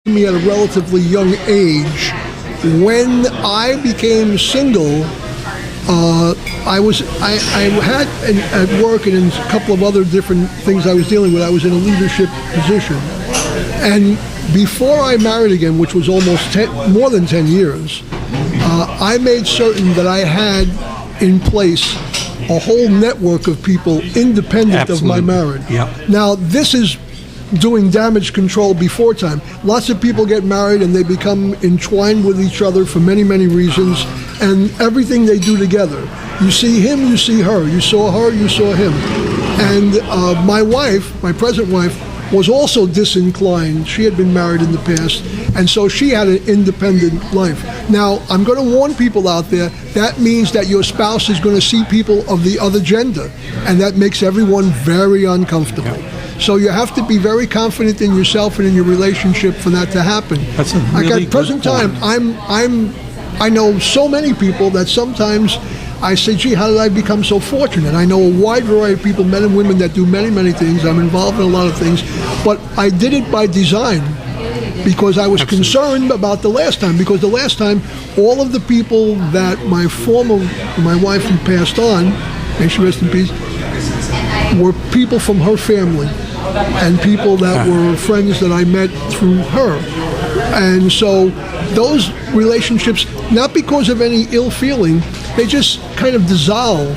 me at a relatively young age. When I became single, I had at work and in a couple of other different things I was dealing with, I was in a leadership position. And before I married again, which was almost more than 10 years, I made certain that I had in place a whole network of people independent of my marriage. Yep. Now, this is doing damage control before time. Lots of people get married and they become entwined with each other for many, many reasons, and everything they do together. You see him, you see her. You saw her, you saw him. And my wife, my present wife, was also disinclined. She had been married in the past, and so she had an independent life. Now, I'm going to warn people out there, that means that your spouse is going to see people of the other gender, and that makes everyone very uncomfortable. Yeah. So you have to be very confident in yourself and in your relationship for that to happen. That's a really like at present good time, I know so many people that sometimes I say, gee, how did I become so fortunate? I know a wide variety of people, men and women, that do many, many things. I'm involved in a lot of things, but I did it by design because I was concerned about the last time. Because the last time, all of the people that my wife who passed on, may she rest in peace, were people from her family and people that were friends that I met through her. And so those relationships, not because of any ill feeling, they just kind of dissolve.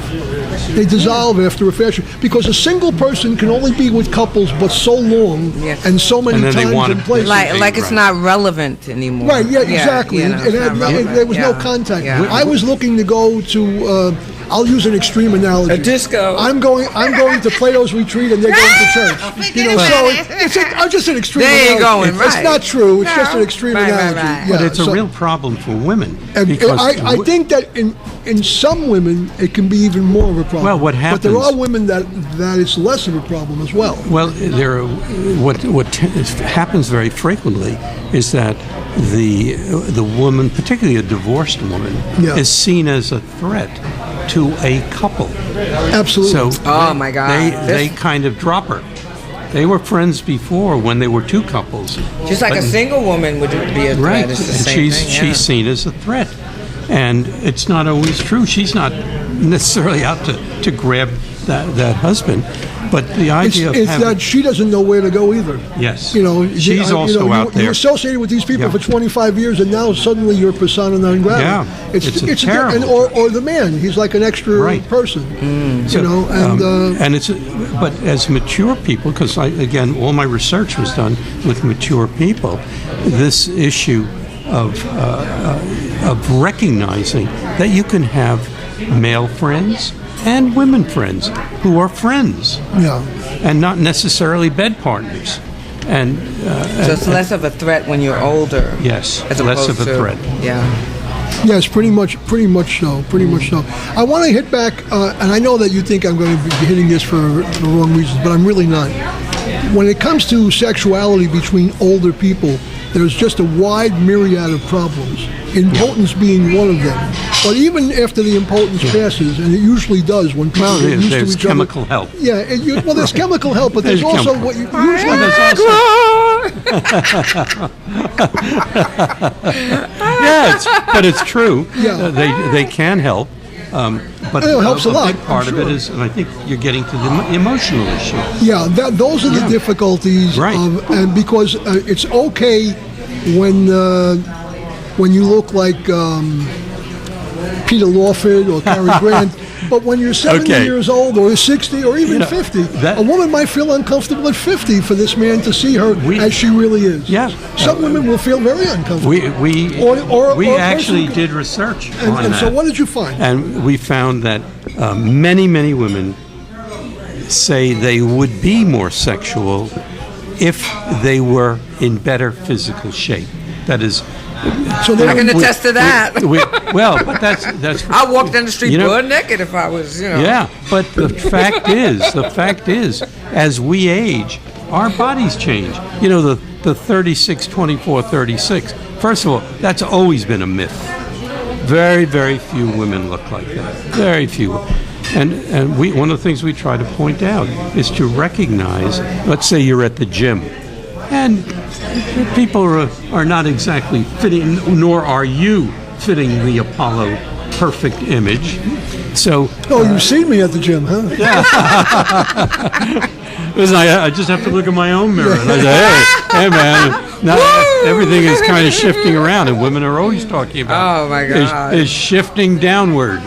They dissolve after a fashion. Because a single person can only be with couples but so long and so many times and places. Like it's not relevant anymore. Right, yeah, exactly. You know, there was no contact. Yeah. I was looking to go to... I'll use an extreme analogy. A disco. I'm going to Plato's Retreat, and they're going to church. You know, so it's just an extreme there analogy. You're going, right. It's not true. It's just an extreme analogy. Right. But it's a real problem for women. And I think that in some women it can be even more of a problem. Well, what happens? But there are women that it's less of a problem as well. Well, what happens very frequently is that the woman, particularly a divorced woman, is seen as a threat to a couple. Absolutely. So oh my God, they kind of drop her. They were friends before when they were two couples. Just like a single woman would be a threat. Right, It's the and same thing, she's seen as a threat, and it's not always true. She's not necessarily out to grab that husband, but the idea it's that she doesn't know where to go either. Yes, you know, she's also out there. You're associated with these people for 25 years, and now suddenly you're persona non grata. Yeah, it's terrible. Or the man, he's like an extra person. So, you know, and it's but as mature people, because again, all my research was done with mature people. This issue of recognizing that you can have male friends and women friends who are friends, and not necessarily bed partners, and so it's less of a threat when you're older. Yes, as less of a threat. Yes, pretty much so. I want to hit back, and I know that you think I'm going to be hitting this for the wrong reasons, but I'm really not. When it comes to sexuality between older people, there's just a wide myriad of problems, impotence being one of them. But even after the impotence passes, and it usually does when people get used to each other. Chemical help. Yeah, there's chemical help, but there's also chemical. what you usually... But it's true. Yeah. They can help. But it helps a lot. Big part of it is, and I think you're getting to the emotional issue. Yeah, those are the difficulties. Right. And because it's okay when you look like Peter Lawford or Cary Grant, but when you're 70 years old or 60 or even 50, a woman might feel uncomfortable at 50 for this man to see her as she really is. Yeah. Some women will feel very uncomfortable. We actually did research on and that. So what did you find? And we found that many, many women say they would be more sexual if they were in better physical shape. That is... So I can attest to that. But that's. I walked down the street butt naked if I was, Yeah, but the fact is, as we age, our bodies change. You know, the 36, 24, 36. First of all, that's always been a myth. Very, very few women look like that. Very few. And one of the things we try to point out is to recognize. Let's say you're at the gym. And people are not exactly fitting, nor are you fitting the Apollo perfect image. So. Oh, you've seen me at the gym, huh? Yeah. Listen, I just have to look in my own mirror and I say, hey man, now everything is kind of shifting around, and women are always talking about. Oh my God. Is shifting downward,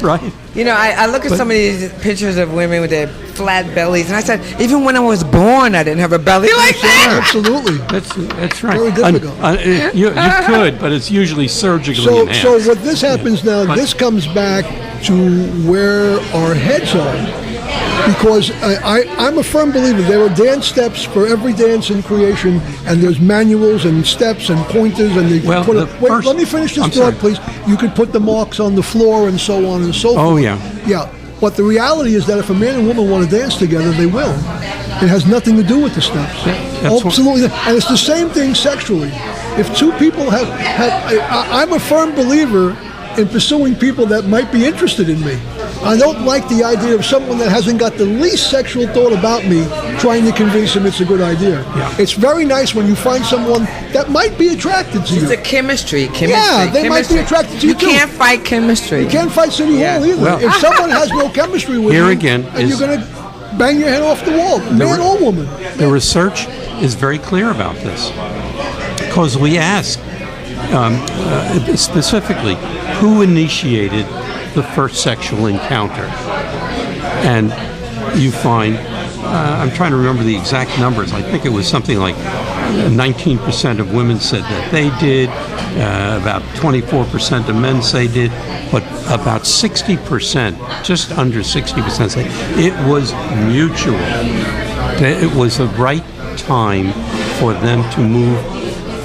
right? You know, I look at some of these pictures of women with their flat bellies, and I said, even when I was born, I didn't have a belly like that. Absolutely. That's right. Very difficult. You could, but it's usually surgically enhanced. So what this happens now, this comes back to where our heads are. Because I'm a firm believer there are dance steps for every dance in creation, and there's manuals and steps and pointers, and let me finish this thought, please. You could put the marks on the floor and so on and so forth. Oh, yeah. Yeah. But the reality is that if a man and woman want to dance together, they will. It has nothing to do with the steps. Absolutely. And it's the same thing sexually. If two people I'm a firm believer in pursuing people that might be interested in me. I don't like the idea of someone that hasn't got the least sexual thought about me trying to convince him it's a good idea. Yeah. It's very nice when you find someone that might be attracted to you. It's a chemistry. Yeah, they might be attracted to you too. You can't fight chemistry. You can't fight City Hall either. Well, if someone has no chemistry with you, again and you're going to bang your head off the wall, man or woman. The research is very clear about this, because we ask specifically who initiated the first sexual encounter, and you find I'm trying to remember the exact numbers. I think it was something like 19% of women said that they did, about 24% of men say did, but about 60%, just under 60% say it was mutual. It was the right time for them to move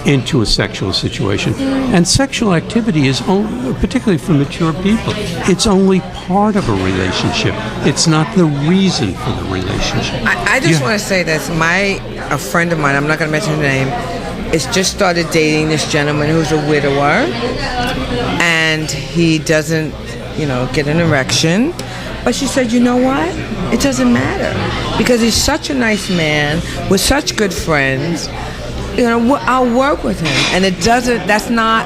into a sexual situation. And sexual activity is only, particularly for mature people, it's only part of a relationship. It's not the reason for the relationship. I just want to say this. A friend of mine, I'm not going to mention her name, is just started dating this gentleman who's a widower, and he doesn't, get an erection. But she said, you know what? It doesn't matter, because he's such a nice man with such good friends. I'll work with him, and that's not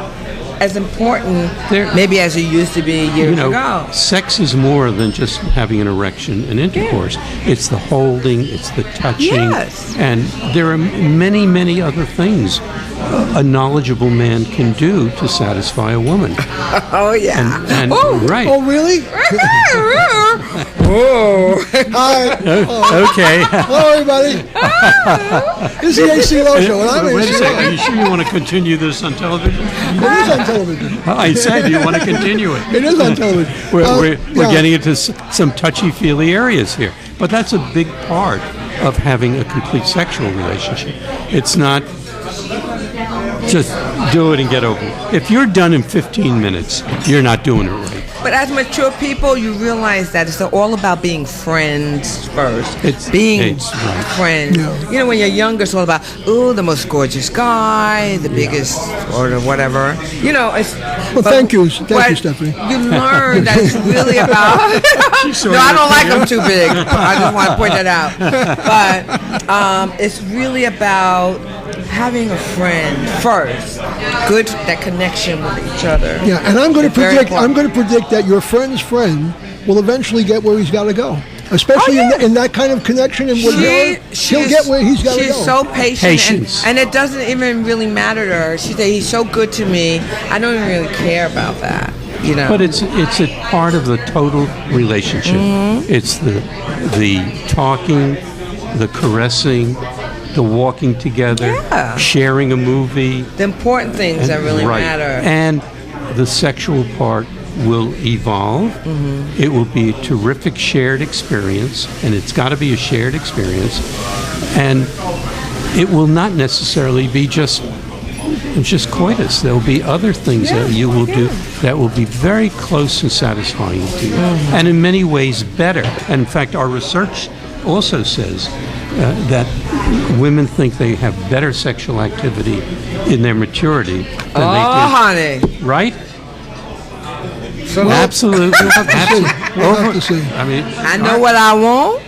as important maybe as it used to be years ago. Sex is more than just having an erection and intercourse. Yeah. It's the holding, it's the touching, and there are many, many other things a knowledgeable man can do to satisfy a woman. Oh, yeah. Right. Oh, really? Oh. Hi. Okay. Hello, everybody. This is the AC Lowe Show, and I'm Wait a second. Are you sure you want to continue this on television? It is on television. I said you want to continue it. It is on television. We're getting into some touchy-feely areas here. But that's a big part of having a complete sexual relationship. It's not just do it and get over it. If you're done in 15 minutes, you're not doing it right. But as mature people, you realize that it's all about being friends first. It's right. Friends. Yeah. When you're younger, it's all about, the most gorgeous guy, the biggest, or whatever. Thank you, Stephanie. You learn that it's really about. No, I don't like them too big. I just want to point that out. But it's really about having a friend first, that connection with each other. Yeah, and I'm going to predict that your friend's friend will eventually get where he's got to go. Especially in that kind of connection and with her, he'll get where he's got to go. She's so patient, and it doesn't even really matter to her. She said, he's so good to me, I don't even really care about that. But it's a part of the total relationship. Mm-hmm. It's the talking, the caressing, the walking together, sharing a movie. The important things that really matter. And the sexual part will evolve. Mm-hmm. It will be a terrific shared experience, and it's got to be a shared experience. And it will not necessarily be just coitus. There will be other things that you will do that will be very close and satisfying to you, and in many ways better. And in fact, our research also says that women think they have better sexual activity in their maturity than they do. Honey. Right? Absolutely. Absolutely. We'll have to see. I know what I want.